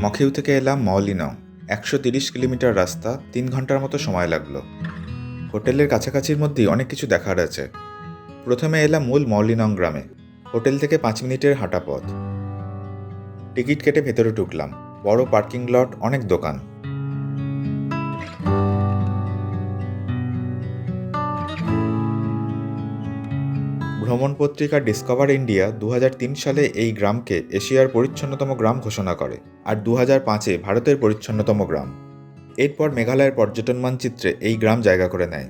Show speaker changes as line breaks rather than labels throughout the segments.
মখিউ থেকে এলাম মওলিনং। 130 কিলোমিটার রাস্তা, 3 ঘন্টার মতো সময় লাগলো। হোটেলের কাছাকাছির মধ্যেই অনেক কিছু দেখার আছে। প্রথমে এলাম মূল মওলিনং গ্রামে। হোটেল থেকে 5 মিনিটের হাঁটা পথ। টিকিট কেটে ভেতরে ঢুকলাম। বড় পার্কিং লট, অনেক দোকান। ভ্রমণ পত্রিকা ডিসকভার ইন্ডিয়া 2003 সালে এই গ্রামকে এশিয়ার পরিচ্ছন্নতম গ্রাম ঘোষণা করে, আর 2005-এ ভারতের পরিচ্ছন্নতম গ্রাম। এরপর মেঘালয়ের পর্যটন মানচিত্রে এই গ্রাম জায়গা করে নেয়।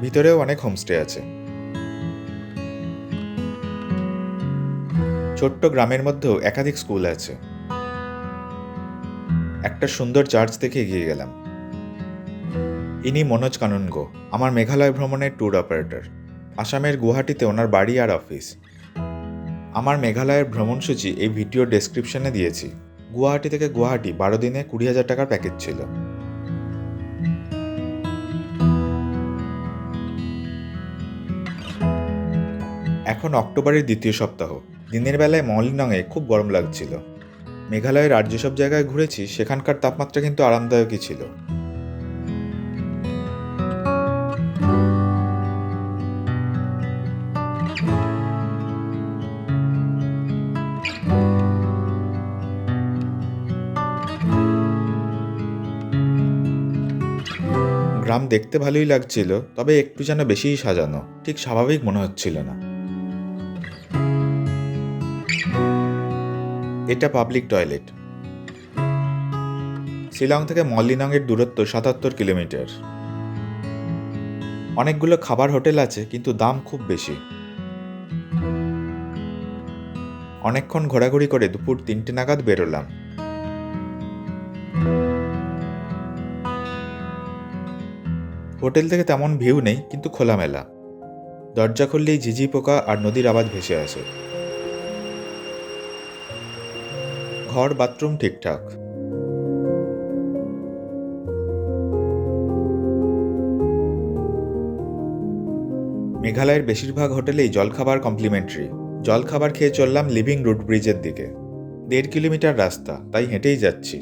ভিতরেও অনেক হোমস্টে আছে। ছোট্ট গ্রামের মধ্যেও একাধিক স্কুল আছে। একটা সুন্দর চার্চ দেখে এগিয়ে গেলাম। ইনি মনোজ কানুনগো, আমার মেঘালয় ভ্রমণের ট্যুর অপারেটর। আসামের গুয়াহাটিতে ওনার বাড়ি আর অফিস। আমার মেঘালয়ের ভ্রমণসূচি এই ভিডিও ডেসক্রিপশনে দিয়েছি। গুয়াহাটি থেকে গুয়াহাটি 12 দিনে 20,000 টাকার প্যাকেজ ছিল। এখন অক্টোবরের দ্বিতীয় সপ্তাহ। দিনের বেলায় মওলিনংয়ে খুব গরম লাগছিল। মেঘালয়ের আর যেসব জায়গায় ঘুরেছি সেখানকার তাপমাত্রা কিন্তু আরামদায়কই ছিল। গ্রাম দেখতে ভালোই লাগছিল, তবে একটু যেন বেশিই সাজানো, ঠিক স্বাভাবিক মনে হচ্ছিল না। এটা পাবলিক টয়লেট। শিলং থেকে মওলিনংয়ের দূরত্ব 77 কিলোমিটার। অনেকগুলো খাবার হোটেল আছে, কিন্তু দাম খুব বেশি। অনেকক্ষণ ঘোরাঘুরি করে দুপুর 3টে নাগাদ বেরোলাম। হোটেল থেকে তেমন ভিউ নেই, কিন্তু খোলামেলা। দরজা খুললেই ঝিঝি পোকা আর নদীর আওয়াজ ভেসে আসে। ঘর, বাথরুম ঠিকঠাক। মেঘালয়ের বেশিরভাগ হোটেলেই জলখাবার কমপ্লিমেন্টারি। জলখাবার খেয়ে চললাম লিভিং রুট ব্রিজের দিকে। 1.5 কিলোমিটার রাস্তা, তাই হেঁটেই যাচ্ছি।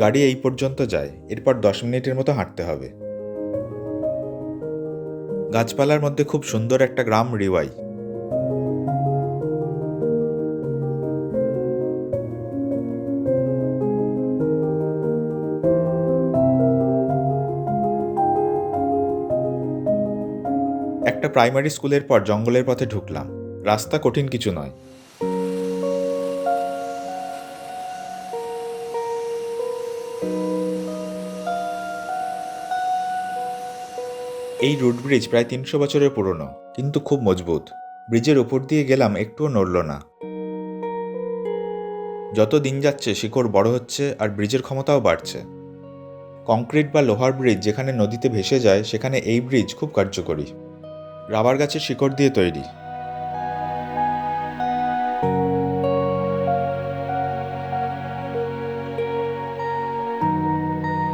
গাড়ি এই পর্যন্ত যায়, এরপর 10 মিনিটের মতো হাঁটতে হবে। গাছপালার মধ্যে খুব সুন্দর একটা গ্রাম রিওয়াই। একটা প্রাইমারি স্কুলের পর জঙ্গলের পথে ঢুকলাম। রাস্তা কঠিন কিছু নয়। এই রুট ব্রিজ প্রায় 300 বছরের পুরনো, কিন্তু খুব মজবুত। ব্রিজের উপর দিয়ে গেলাম, একটুও নড়ল না। যত দিন যাচ্ছে শিকড় বড় হচ্ছে আর ব্রিজের ক্ষমতাও বাড়ছে। কংক্রিট বা লোহার ব্রিজ যেখানে নদীতে ভেসে যায়, সেখানে এই ব্রিজ খুব কার্যকরী। রাবার গাছের শিকড় দিয়ে তৈরি।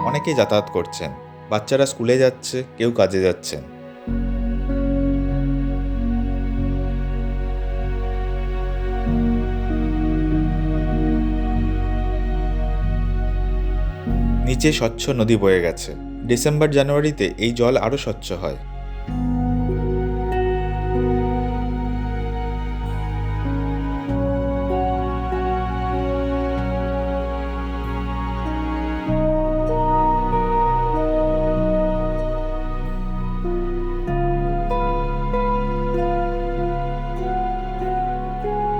অনেকেই যাতায়াত করছেন। বাচ্চারা স্কুলে যাচ্ছে, কেউ কাজে যাচ্ছেন। নিচে স্বচ্ছ নদী বয়ে গেছে। ডিসেম্বর জানুয়ারিতে এই জল আরও স্বচ্ছ হয়।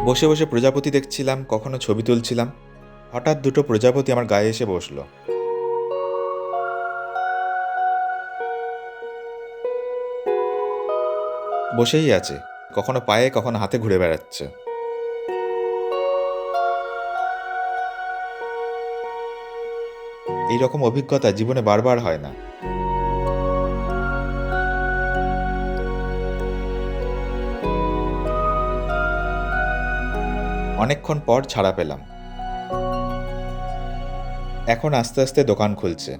বসে বসে প্রজাপতি দেখছিলাম, কখনো ছবি তুলছিলাম। হঠাৎ দুটো প্রজাপতি আমার গায়ে এসে বসলো। বসেই আছে, কখনো পায়ে কখনো হাতে ঘুরে বেড়াচ্ছে। এই রকম অভিজ্ঞতা জীবনে বারবার হয় না। অনেকক্ষণ পর ছাড়া পেলাম। এখন আস্তে আস্তে দোকান খুলছে,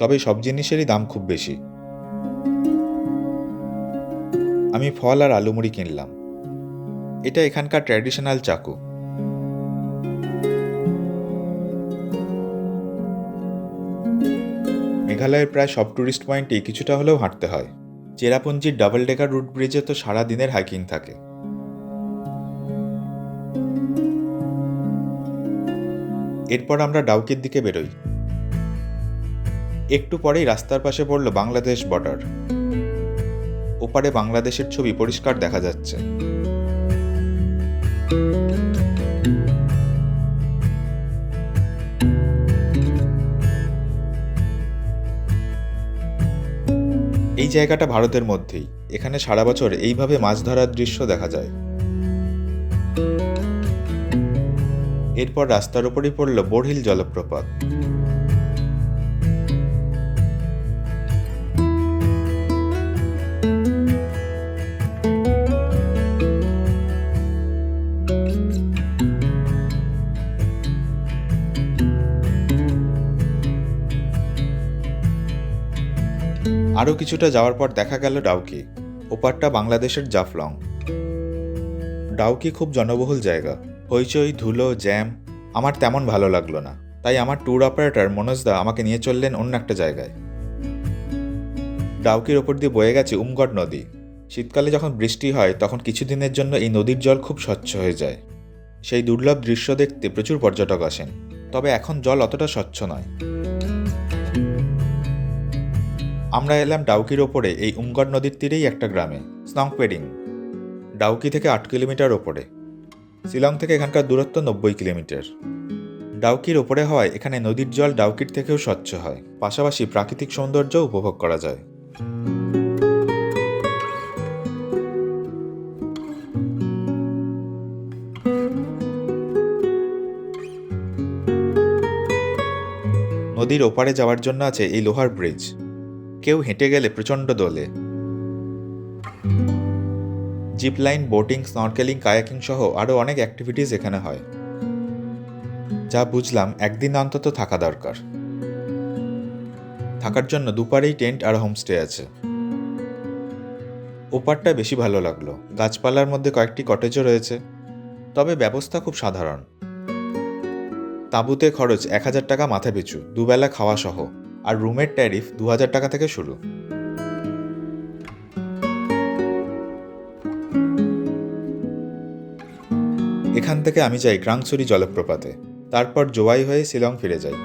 তবে সব জিনিসেরই দাম খুব বেশি। আমি ফল আর আলু মুড়ি কিনলাম। এটা এখানকার ট্র্যাডিশনাল চাকু। মেঘালয়ের প্রায় সব ট্যুরিস্ট পয়েন্টেই কিছুটা হলেও হাঁটতে হয়। চেরাপুঞ্জির ডাবল ডেকার রুট ব্রিজে তো সারা দিনের হাইকিং থাকে। এরপর আমরা ডাউকির দিকে বেরোই। একটু পরেই রাস্তার পাশে পড়ল বাংলাদেশ বর্ডার। ওপারে বাংলাদেশের ছবি পরিষ্কার দেখা যাচ্ছে। এই জায়গাটা ভারতের মধ্যেই। এখানে সারা বছর এইভাবে মাছ ধরার দৃশ্য দেখা যায়। এরপর রাস্তার ওপরই পড়ল বোরহিল জলপ্রপাত। আরও কিছুটা যাওয়ার পর দেখা গেল ডাউকি। ওপারটা বাংলাদেশের জাফলং। ডাউকি খুব জনবহুল জায়গা। হইচই, ধুলো, জ্যাম আমার তেমন ভালো লাগলো না। তাই আমার ট্যুর অপারেটর মনোজদা আমাকে নিয়ে চললেন অন্য একটা জায়গায়। ডাউকির ওপর দিয়ে বয়ে গেছে উমগড় নদী। শীতকালে যখন বৃষ্টি হয় তখন কিছুদিনের জন্য এই নদীর জল খুব স্বচ্ছ হয়ে যায়। সেই দুর্লভ দৃশ্য দেখতে প্রচুর পর্যটক আসেন। তবে এখন জল অতটা স্বচ্ছ নয়। আমরা এলাম ডাউকির ওপরে এই উমগড় নদীর তীরেই একটা গ্রামে, স্নংপেডিং। ডাউকি থেকে 8 কিলোমিটার ওপরে। শিলং থেকে এখানকার দূরত্ব 90 কিলোমিটার। ডাউকির ওপরে হওয়ায় এখানে নদীর জল ডাউকির থেকেও স্বচ্ছ হয়, পাশাপাশি প্রাকৃতিক সৌন্দর্য উপভোগ করা যায়। নদীর ওপারে যাওয়ার জন্য আছে এই লোহার ব্রিজ। কেউ হেঁটে গেলে প্রচণ্ড দোলে। Zip line, boating, snorkelling, kayaking সহ আরও অনেক অ্যাক্টিভিটিস এখানে হয়। যা বুঝলাম একদিন অন্তত থাকা দরকার। থাকার জন্য দুপারেই টেন্ট আর হোমস্টে আছে। ওপারটা বেশি ভালো লাগলো। গাছপালার মধ্যে কয়েকটি কটেজও রয়েছে, তবে ব্যবস্থা খুব সাধারণ। তাঁবুতে খরচ 1000 টাকা মাথা পিছু, দুবেলা খাওয়া সহ, আর রুমের ট্যারিফ 2000 টাকা থেকে শুরু। এখান থেকে আমি যাই ক্রাংছড়ি জলপ্রপাতে, তারপর জোয়াই হয়ে শিলং ফিরে যাই।